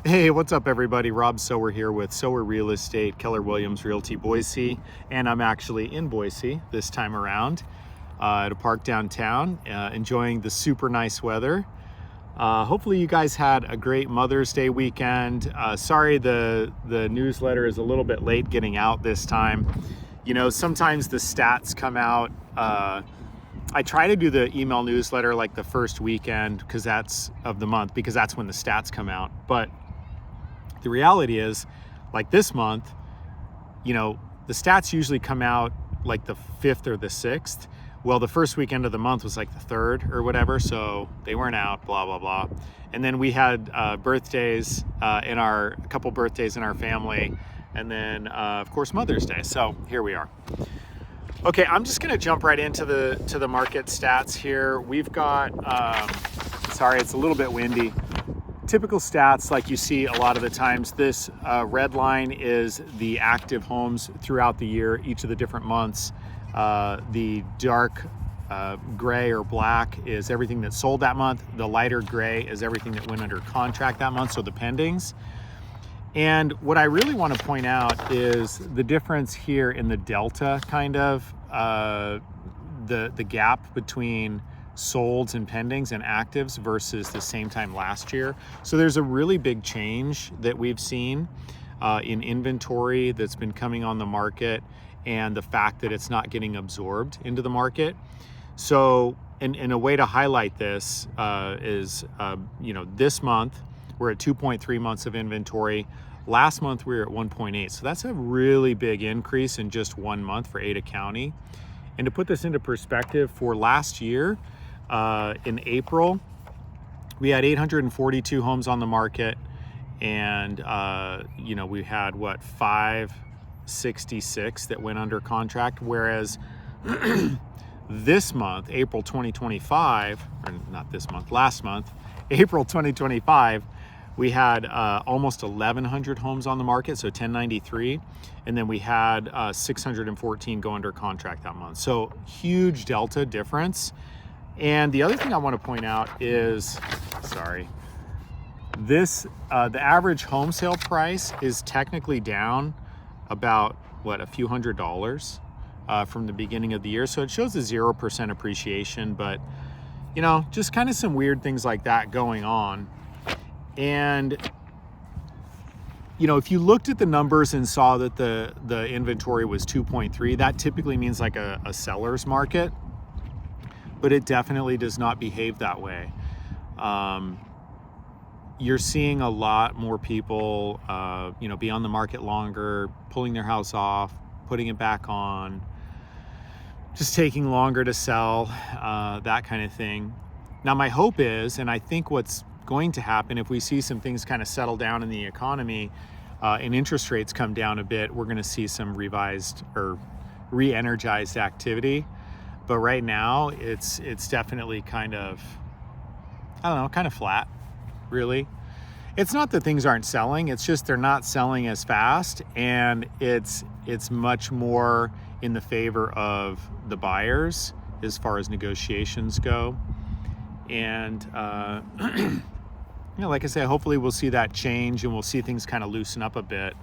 Hey, what's up everybody? Rob Sower here with Sower Real Estate, Keller Williams Realty Boise, and I'm actually in Boise this time around at a park downtown, enjoying the super nice weather. Hopefully you guys had a great Mother's Day weekend. Sorry the newsletter is a little bit late getting out this time. You know, sometimes the stats come out. I try to do the email newsletter like the first weekend because that's of the month, because that's when the stats come out. But the reality is, like this month, you know, the stats usually come out like the 5th or the 6th. Well, the first weekend of the month was like the 3rd or whatever, so they weren't out, blah, blah, blah. And then we had birthdays a couple birthdays in our family, and then of course Mother's Day. So here we are. Okay, I'm just gonna jump right into the market stats here. We've got, sorry, it's a little bit windy. Typical stats like you see a lot of the times. This red line is the active homes throughout the year, each of the different months. The dark gray or black is everything that sold that month. The lighter gray is everything that went under contract that month, so the pendings. And what I really want to point out is the difference here in the delta, kind of the gap between solds and pendings and actives versus the same time last year. So there's a really big change that we've seen in inventory that's been coming on the market, and the fact that it's not getting absorbed into the market. So in a way to highlight this is, you know, this month we're at 2.3 months of inventory. Last month we were at 1.8. So that's a really big increase in just 1 month for Ada County. And to put this into perspective, for last year, in April, we had 842 homes on the market, and you know, we had 566 that went under contract, whereas this month, April 2025, or not this month, last month, April 2025, we had almost 1,100 homes on the market, so 1093, and then we had 614 go under contract that month. So huge delta difference. And the other thing I want to point out is, sorry, this the average home sale price is technically down about a few $100s from the beginning of the year. So it shows a 0% appreciation, but you know, just kind of some weird things like that going on. And you know, if you looked at the numbers and saw that the inventory was 2.3, that typically means like a seller's market, but it definitely does not behave that way. You're seeing a lot more people, you know, be on the market longer, pulling their house off, putting it back on, just taking longer to sell, that kind of thing. Now, my hope is, and I think what's going to happen if we see some things kind of settle down in the economy and interest rates come down a bit, we're going to see some revised or re-energized activity. But right now it's definitely kind of, I don't know, kind of flat, really. It's not that things aren't selling, it's just they're not selling as fast, and it's much more in the favor of the buyers as far as negotiations go. And you know, like I say, hopefully we'll see that change and we'll see things kind of loosen up a bit,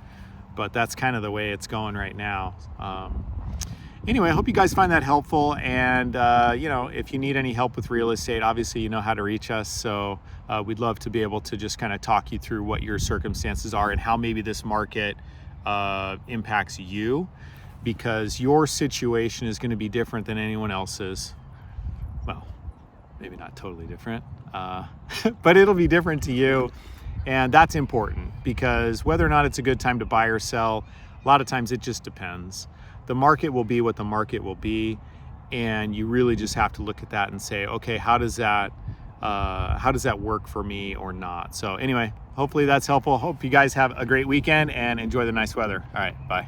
but that's kind of the way it's going right now. Anyway, I hope you guys find that helpful, and you know, if you need any help with real estate, obviously you know how to reach us, so we'd love to be able to just kind of talk you through what your circumstances are and how maybe this market impacts you, because your situation is going to be different than anyone else's. Well, maybe not totally different, but it'll be different to you, and that's important, because whether or not it's a good time to buy or sell, a lot of times it just depends. The market will be what the market will be, and you really just have to look at that and say, okay, how does that work for me or not? So anyway, hopefully that's helpful. Hope you guys have a great weekend and enjoy the nice weather. All right, bye.